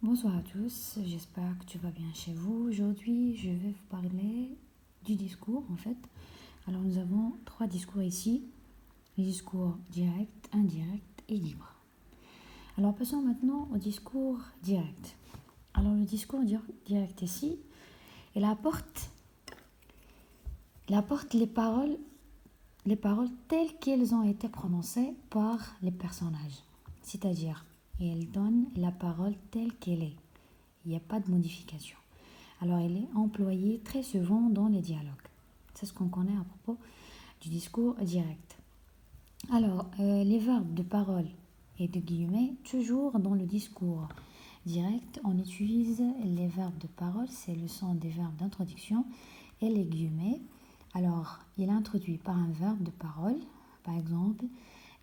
Bonsoir à tous, j'espère que tu vas bien chez vous. Aujourd'hui, je vais vous parler du discours en fait. Alors nous avons trois discours ici, les discours direct, indirect et libre. Alors passons maintenant au discours direct. Alors le discours direct ici, il apporte les paroles telles qu'elles ont été prononcées par les personnages. C'est-à-dire, il donne la parole telle qu'elle est. Il n'y a pas de modification. Alors, il est employé très souvent dans les dialogues. C'est ce qu'on connaît à propos du discours direct. Alors, les verbes de parole et de guillemets, toujours dans le discours direct, on utilise les verbes de parole, c'est le son des verbes d'introduction, et les guillemets. Alors, il introduit par un verbe de parole, par exemple,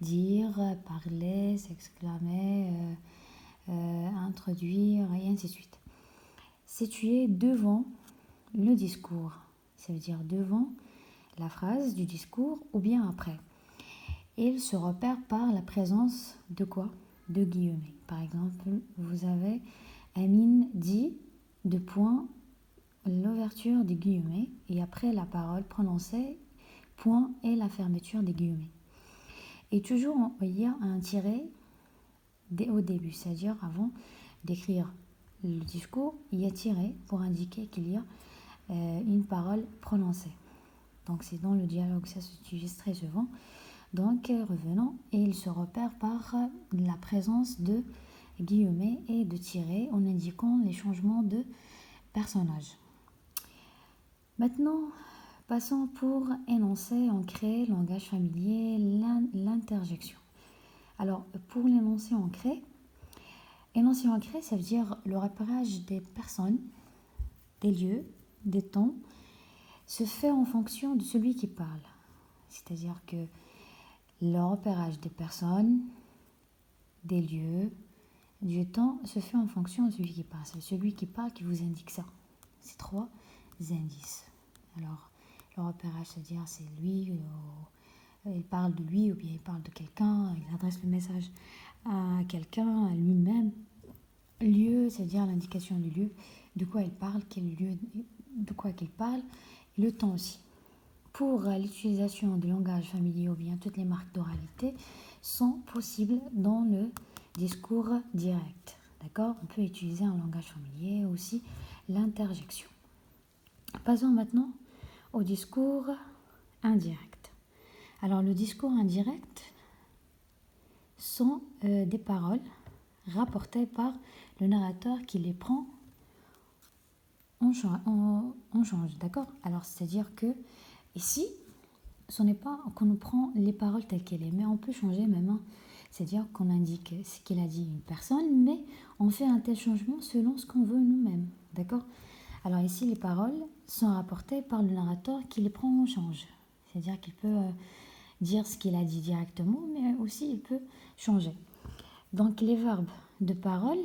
dire, parler, s'exclamer, introduire, et ainsi de suite. Situé devant le discours, ça veut dire devant la phrase du discours ou bien après. Il se repère par la présence de quoi? De guillemets. Par exemple, vous avez Amine dit, de point, l'ouverture des guillemets et après la parole prononcée, point et la fermeture des guillemets. Et toujours, il y a un tiret au début, c'est-à-dire avant d'écrire le discours, il y a tiré pour indiquer qu'il y a une parole prononcée. Donc c'est dans le dialogue, ça s'utilise très souvent. Donc revenons, et il se repère par la présence de guillemets et de tirets en indiquant les changements de personnages. Maintenant, passons pour énoncer, ancrer, langage familier, l'interjection. Alors pour l'énoncé ancré, énoncé ancré, ça veut dire le repérage des personnes, des lieux, des temps, se fait en fonction de celui qui parle. C'est-à-dire que le repérage des personnes, des lieux, du temps se fait en fonction de celui qui parle. C'est celui qui parle qui vous indique ça. C'est trois indices. Alors, le repérage, c'est-à-dire c'est lui, il parle de lui ou bien il parle de quelqu'un, il adresse le message à quelqu'un, à lui-même. Lieu, c'est-à-dire l'indication du lieu, de quoi il parle, quel lieu, de quoi qu'il parle, et le temps aussi. Pour l'utilisation du langage familier ou bien toutes les marques d'oralité sont possibles dans le discours direct. D'accord? On peut utiliser un langage familier aussi l'interjection. Passons maintenant au discours indirect. Alors le discours indirect sont des paroles rapportées par le narrateur qui les prend en change, d'accord? Alors c'est-à-dire que ici, ce n'est pas qu'on nous prend les paroles telles qu'elles sont, mais on peut changer même. Hein. C'est-à-dire qu'on indique ce qu'il a dit une personne, mais on fait un tel changement selon ce qu'on veut nous-mêmes. D'accord? Alors ici, les paroles sont rapportées par le narrateur qui les prend en change. C'est-à-dire qu'il peut dire ce qu'il a dit directement, mais aussi il peut changer. Donc les verbes de parole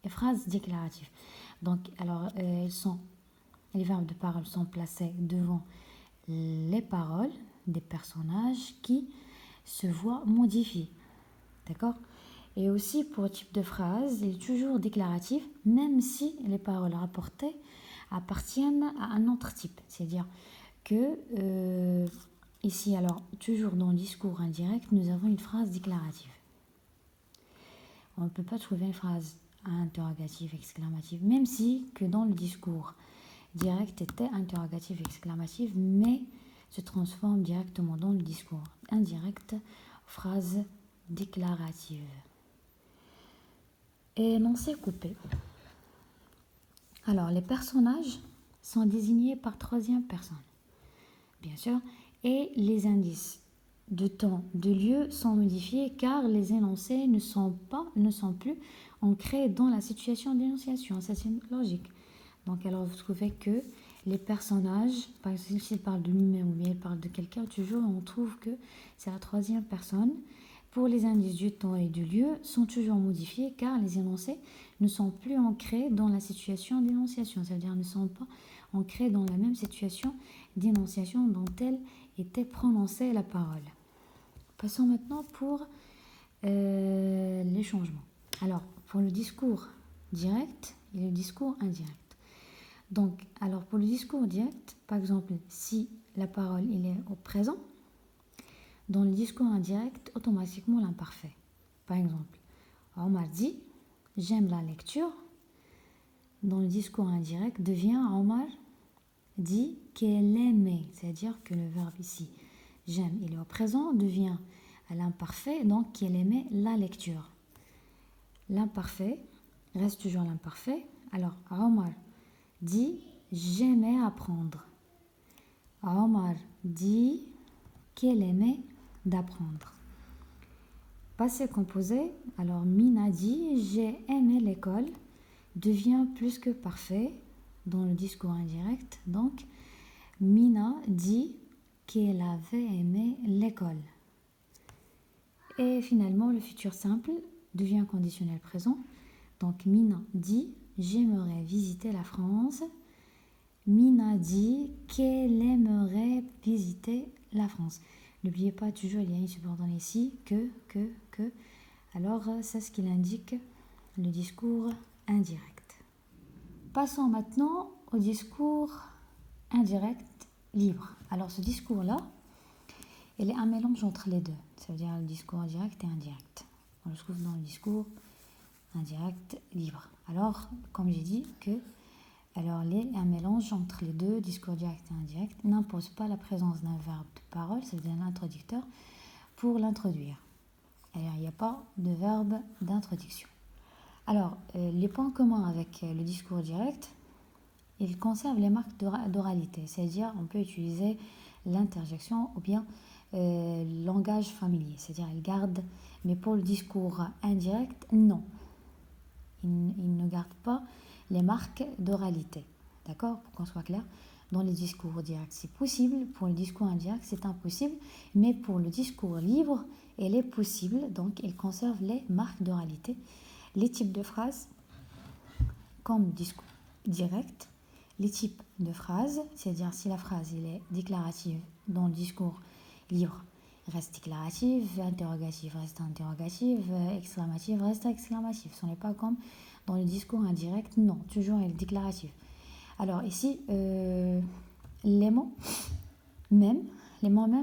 et phrases déclaratives. Donc, alors, les verbes de parole sont placés devant les paroles des personnages qui se voient modifiés. D'accord? Et aussi pour le type de phrase, il est toujours déclaratif, même si les paroles rapportées appartiennent à un autre type. C'est-à-dire que ici, alors, toujours dans le discours indirect, nous avons une phrase déclarative. On ne peut pas trouver une phrase interrogative, exclamative, même si que dans le discours direct était interrogative, exclamative, mais se transforme directement dans le discours indirect, phrase déclarative. Énoncé coupé. Alors, les personnages sont désignés par troisième personne, bien sûr, et les indices de temps, de lieu sont modifiés car les énoncés ne sont plus ancrés dans la situation d'énonciation. Ça, c'est logique. Donc, alors, vous trouvez que les personnages, par exemple, s'ils parlent de lui-même ou bien ils parlent de quelqu'un, toujours, on trouve que c'est la troisième personne. Pour les indices du temps et du lieu, sont toujours modifiés car les énoncés ne sont plus ancrés dans la situation d'énonciation. C'est-à-dire ne sont pas ancrés dans la même situation d'énonciation dont elle était prononcée la parole. Passons maintenant pour les changements. Alors, pour le discours direct et le discours indirect. Donc, alors pour le discours direct, par exemple, si la parole il est au présent, dans le discours indirect, automatiquement l'imparfait. Par exemple, Omar dit « j'aime la lecture ». Dans le discours indirect devient Omar dit qu'elle aimait, c'est-à-dire que le verbe ici « j'aime » il est au présent, devient à l'imparfait, donc qu'elle aimait la lecture. L'imparfait reste toujours l'imparfait. Alors, Omar dit j'aimais apprendre. Omar dit qu'elle aimait d'apprendre. Passé composé, alors Mina dit j'ai aimé l'école devient plus que parfait dans le discours indirect. Donc, Mina dit qu'elle avait aimé l'école. Et finalement, le futur simple devient conditionnel présent. Donc, Mina dit j'aimerais visiter la France. Mina dit qu'elle aimerait visiter la France. N'oubliez pas, toujours il y a une subordonnée ici, que. Alors, c'est ce qu'il indique le discours indirect. Passons maintenant au discours indirect libre. Alors, ce discours-là, il est un mélange entre les deux. Ça veut dire le discours direct et indirect. On le trouve dans le discours indirect libre. Alors, comme j'ai dit, alors un mélange entre les deux, discours direct et indirect, n'impose pas la présence d'un verbe de parole, c'est-à-dire un introducteur, pour l'introduire. Alors, il n'y a pas de verbe d'introduction. Alors, les points communs avec le discours direct, il conserve les marques d'oralité, c'est-à-dire on peut utiliser l'interjection ou bien langage familier, c'est-à-dire il garde, mais pour le discours indirect, non. Il ne garde pas les marques d'oralité. D'accord? Pour qu'on soit clair, dans les discours directs, c'est possible. Pour le discours indirect, c'est impossible. Mais pour le discours libre, elle est possible. Donc, il conserve les marques d'oralité. Les types de phrases, comme discours direct, les types de phrases, c'est-à-dire si la phrase elle est déclarative dans le discours libre, reste déclarative, interrogative reste interrogative, exclamative reste exclamative. Ce n'est pas comme dans le discours indirect, non, toujours elle est déclarative. Alors ici, les mots même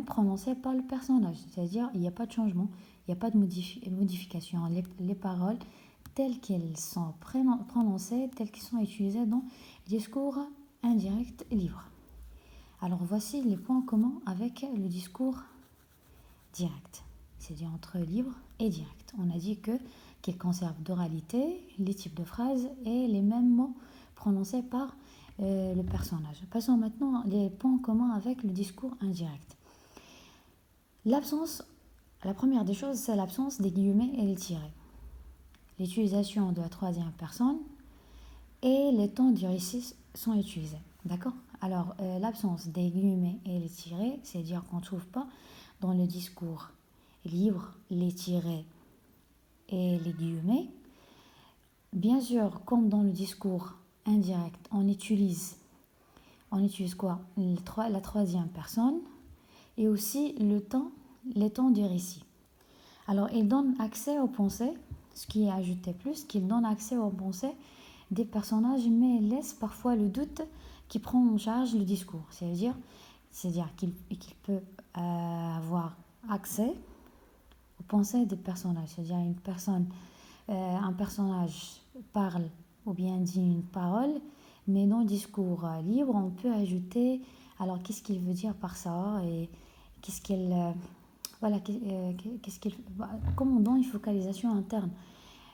prononcés par le personnage, c'est-à-dire il n'y a pas de changement, il n'y a pas de modification. Les paroles telles qu'elles sont prononcées, telles qu'elles sont utilisées dans le discours indirect libre. Alors voici les points communs avec le discours direct, c'est-à-dire entre libre et direct. On a dit qu'il conserve d'oralité, les types de phrases et les mêmes mots prononcés par le personnage. Passons maintenant les points communs avec le discours indirect. La première des choses, c'est l'absence des guillemets et les tirets. L'utilisation de la troisième personne et les temps du récit sont utilisés. D'accord? Alors, l'absence des guillemets et les tirets, c'est-à-dire qu'on ne trouve pas dans le discours libre les tirets et les guillemets. Bien sûr, comme dans le discours indirect, on utilise quoi? La troisième personne et aussi les temps du récit. Alors, il donne accès aux pensées, ce qui est ajouté plus, qu'il donne accès aux pensées des personnages, mais laisse parfois le doute qui prend en charge le discours. C'est-à-dire qu'il peut avoir accès aux pensées des personnages. C'est-à-dire un personnage parle ou bien dit une parole, mais dans le discours libre, on peut ajouter alors qu'est-ce qu'il veut dire par ça et qu'est-ce qu'il comment on donne une focalisation interne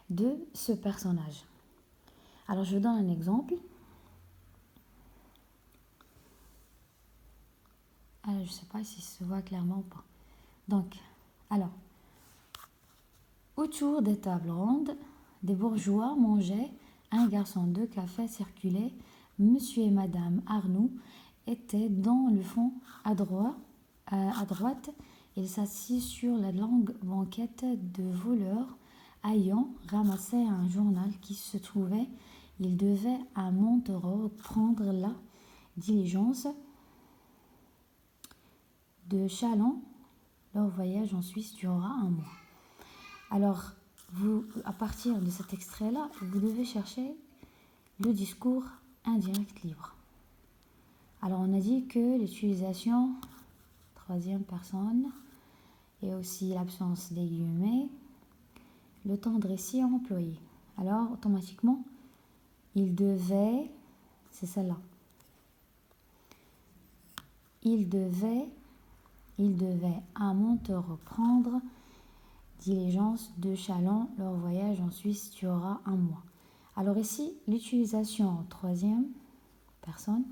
de ce personnage. Alors je donne un exemple. Alors, je ne sais pas si ça se voit clairement ou pas. Donc, alors, autour des tables rondes, des bourgeois mangeaient, un garçon de café circulait, monsieur et madame Arnoux étaient dans le fond à droite, ils s'assit sur la longue banquette de voleurs ayant ramassé un journal qui se trouvait. Ils devaient à Montereau prendre la diligence de Châlons. Leur voyage en Suisse durera un mois. Alors, à partir de cet extrait-là, vous devez chercher le discours indirect libre. Alors, on a dit que l'utilisation troisième personne et aussi l'absence des guillemets, le temps de récit employé. Alors, automatiquement, il devait, c'est celle-là. Il devait amont reprendre diligence de Chalon, leur voyage en Suisse durera 1 mois. Alors ici, l'utilisation en troisième personne,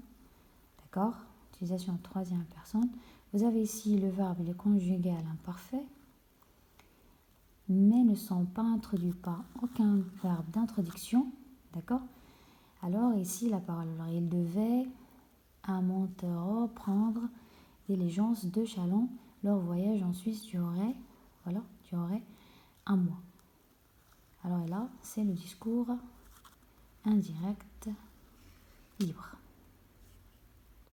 d'accord? Utilisation en troisième personne. Vous avez ici le verbe et le conjugal imparfait, mais ne sont pas introduits par aucun verbe d'introduction, d'accord? Alors ici, la parole, alors, il devait amont reprendre diligence de Chalon, leur voyage en Suisse durerait 1 mois. Alors là, c'est le discours indirect libre.